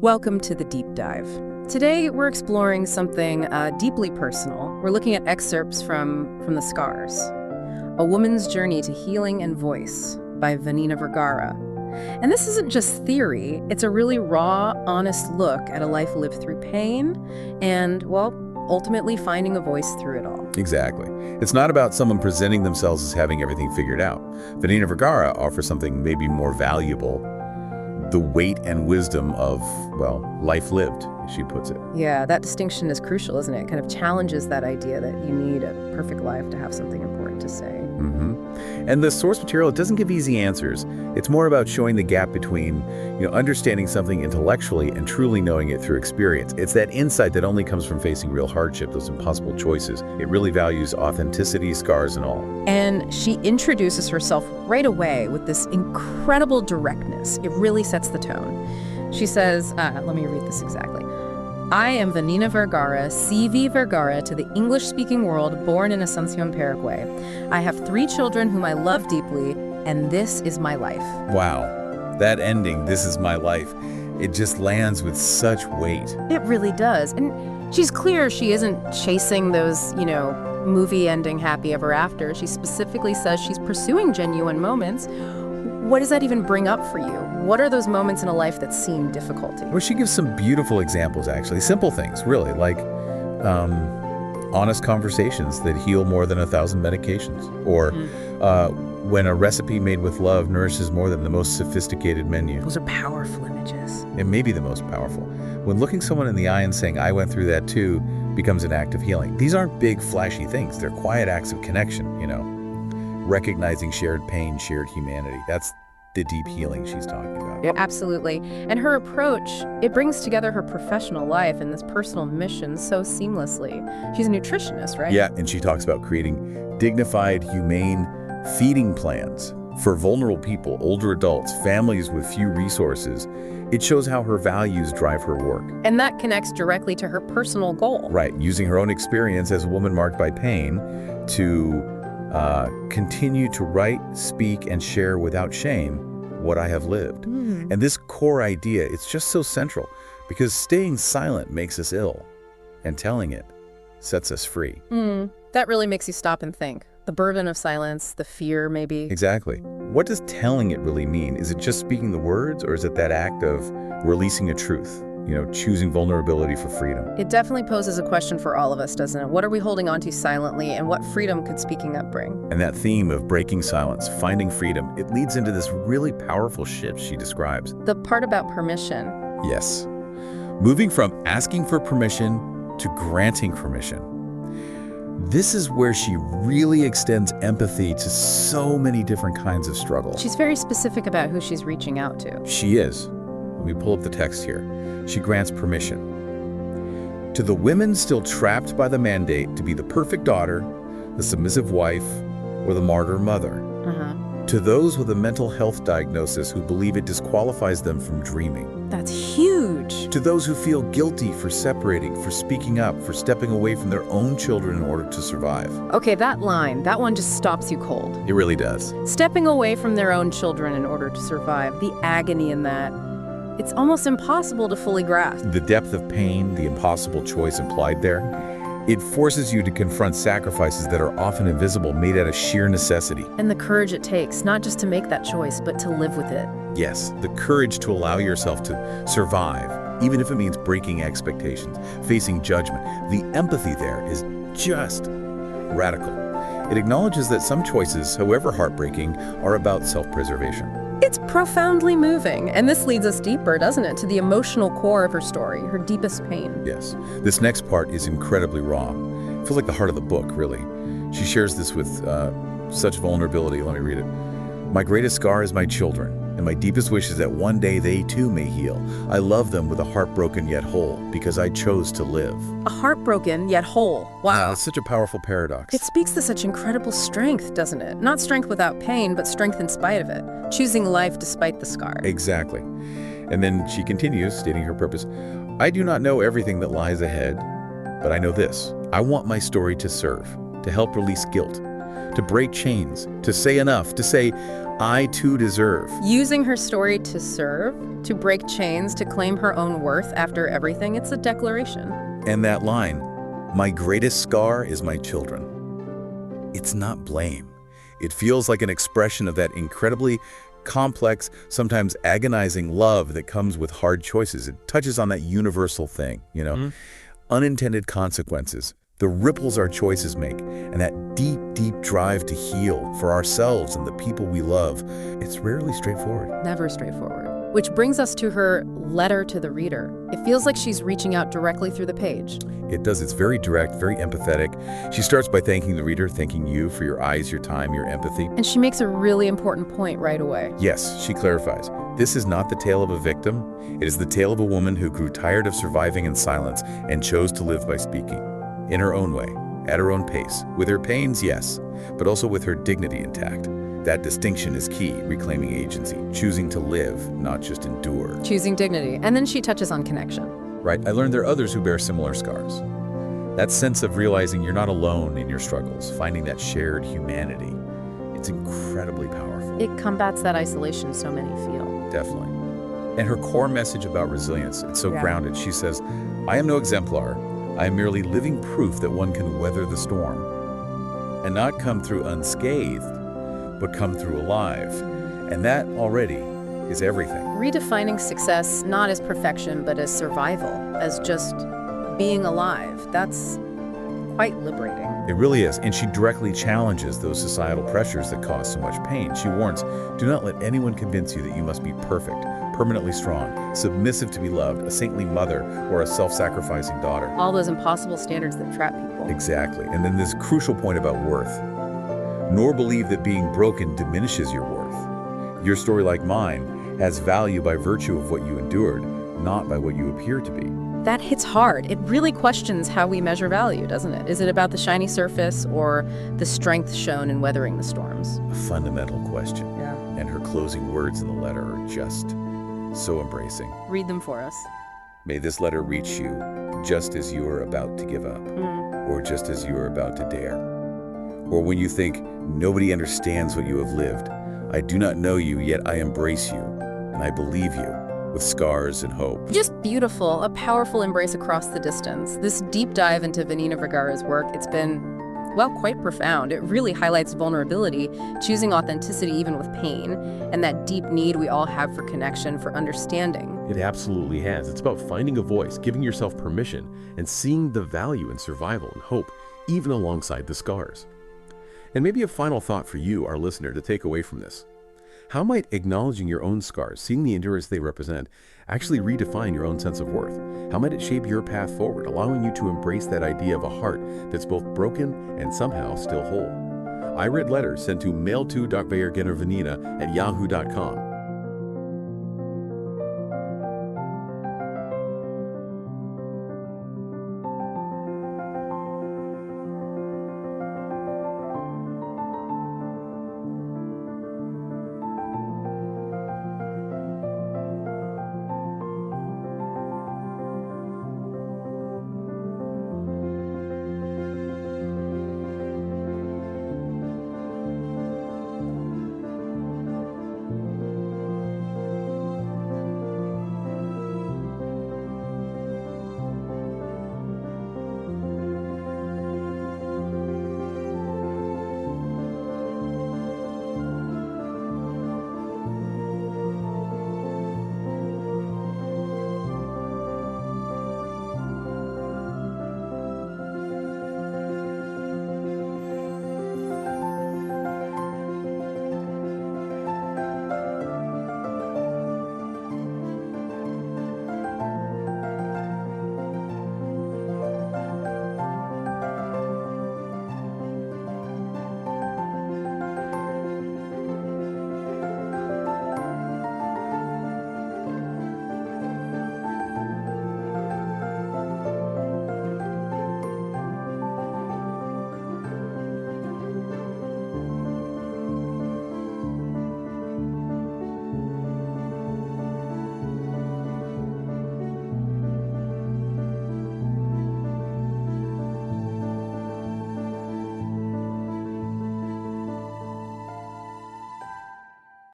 Welcome to the Deep Dive. Today, we're exploring something deeply personal. We're looking at excerpts from the Scarce, A Woman's Journey to Healing and Voice by Vanina Vergara. And this isn't just theory, it's a really raw, honest look at a life lived through pain and, well, ultimately finding a voice through it all. Exactly. It's not about someone presenting themselves as having everything figured out. Vanina Vergara offers something maybe more valuable, the weight and wisdom of, well, life lived, as she puts it. Yeah, that distinction is crucial, isn't it? It kind of challenges that idea that you need a perfect life to have something important to say. And the source material, it doesn't give easy answers. It's more about showing the gap between, understanding something intellectually and truly knowing it through experience. It's that insight that only comes from facing real hardship, those impossible choices. It really values authenticity, scars and all. And she introduces herself right away with this incredible directness. It really sets the tone. She says, let me read this exactly. I am Vanina Vergara, CV Vergara to the English-speaking world, born in Asunción Paraguay. I have 3 children whom I love deeply, and this is my life. Wow, that ending, this is my life, it just lands with such weight. It really does. And she's clear she isn't chasing those, movie-ending happy ever after. She specifically says she's pursuing genuine moments. What does that even bring up for you? What are those moments in a life that seem difficult to you? Well, she gives some beautiful examples, actually. Simple things, really, like honest conversations that heal more than 1,000 medications. Or when a recipe made with love nourishes more than the most sophisticated menu. Those are powerful images. It may be the most powerful. When looking someone in the eye and saying, I went through that too, becomes an act of healing. These aren't big, flashy things. They're quiet acts of connection, recognizing shared pain, shared humanity. That's the deep healing she's talking about. Yeah, absolutely. And her approach, it brings together her professional life and this personal mission so seamlessly. She's a nutritionist, right? Yeah, and she talks about creating dignified, humane feeding plans for vulnerable people, older adults, families with few resources. It shows how her values drive her work. And that connects directly to her personal goal. Right, using her own experience as a woman marked by pain to continue to write, speak, and share without shame what I have lived. And this core idea, it's just so central because staying silent makes us ill and telling it sets us free. That really makes you stop and think. The burden of silence, the fear maybe. Exactly. What does telling it really mean? Is it just speaking the words, or is it that act of releasing a truth? Choosing vulnerability for freedom. It definitely poses a question for all of us, doesn't it? What are we holding on to silently, and what freedom could speaking up bring? And that theme of breaking silence, finding freedom, it leads into this really powerful shift she describes. The part about permission. Yes. Moving from asking for permission to granting permission. This is where she really extends empathy to so many different kinds of struggle. She's very specific about who she's reaching out to. She is. Let me pull up the text here. She grants permission to the women still trapped by the mandate to be the perfect daughter, the submissive wife, or the martyr mother. To those with a mental health diagnosis who believe it disqualifies them from dreaming. That's huge. To those who feel guilty for separating, for speaking up, for stepping away from their own children in order to survive. Okay, that one just stops you cold. It really does. Stepping away from their own children in order to survive, the agony in that. It's almost impossible to fully grasp. The depth of pain, the impossible choice implied there, it forces you to confront sacrifices that are often invisible, made out of sheer necessity. And the courage it takes, not just to make that choice, but to live with it. Yes, the courage to allow yourself to survive, even if it means breaking expectations, facing judgment. The empathy there is just radical. It acknowledges that some choices, however heartbreaking, are about self-preservation. It's profoundly moving, and this leads us deeper, doesn't it, to the emotional core of her story, her deepest pain. Yes. This next part is incredibly raw. It feels like the heart of the book, really. She shares this with such vulnerability. Let me read it. My greatest scar is my children, and my deepest wish is that one day they too may heal. I love them with a heart broken yet whole, because I chose to live. A heart broken yet whole. Wow. It's such a powerful paradox. It speaks to such incredible strength, doesn't it? Not strength without pain, but strength in spite of it. Choosing life despite the scar. Exactly. And then she continues, stating her purpose. I do not know everything that lies ahead, but I know this. I want my story to serve, to help release guilt, to break chains, to say enough, to say, I too deserve. Using her story to serve, to break chains, to claim her own worth after everything, it's a declaration. And that line, my greatest scar is my children. It's not blame. It feels like an expression of that incredibly complex, sometimes agonizing love that comes with hard choices. It touches on that universal thing, unintended consequences, the ripples our choices make, and that deep, deep drive to heal for ourselves and the people we love. It's rarely straightforward. Never straightforward. Which brings us to her letter to the reader. It feels like she's reaching out directly through the page. It does. It's very direct, very empathetic. She starts by thanking the reader, thanking you for your eyes, your time, your empathy. And she makes a really important point right away. Yes, she clarifies. This is not the tale of a victim. It is the tale of a woman who grew tired of surviving in silence and chose to live by speaking. In her own way, at her own pace, with her pains, yes, but also with her dignity intact. That distinction is key, reclaiming agency, choosing to live, not just endure. Choosing dignity. And then she touches on connection. Right, I learned there are others who bear similar scars. That sense of realizing you're not alone in your struggles, finding that shared humanity, it's incredibly powerful. It combats that isolation so many feel. Definitely. And her core message about resilience, it's so grounded. She says, I am no exemplar. I am merely living proof that one can weather the storm and not come through unscathed, but come through alive. And that already is everything. Redefining success not as perfection, but as survival, as just being alive. That's quite liberating. It really is. And she directly challenges those societal pressures that cause so much pain. She warns, do not let anyone convince you that you must be perfect, permanently strong, submissive to be loved, a saintly mother, or a self-sacrificing daughter. All those impossible standards that trap people. Exactly. And then this crucial point about worth. Nor believe that being broken diminishes your worth. Your story, like mine, has value by virtue of what you endured, not by what you appear to be. That hits hard. It really questions how we measure value, doesn't it? Is it about the shiny surface or the strength shown in weathering the storms? A fundamental question. Yeah. And her closing words in the letter are just so embracing. Read them for us. May this letter reach you just as you are about to give up, or just as you are about to dare, or when you think nobody understands what you have lived. I do not know you, yet I embrace you, and I believe you, with scars and hope. Just beautiful, a powerful embrace across the distance. This deep dive into Vanina Vergara's work, it's been, well, quite profound. It really highlights vulnerability, choosing authenticity even with pain, and that deep need we all have for connection, for understanding. It absolutely has. It's about finding a voice, giving yourself permission, and seeing the value in survival and hope, even alongside the scars. And maybe a final thought for you, our listener, to take away from this. How might acknowledging your own scars, seeing the endurance they represent, actually redefine your own sense of worth? How might it shape your path forward, allowing you to embrace that idea of a heart that's both broken and somehow still whole? I read letters sent to mail2.vanina@yahoo.com.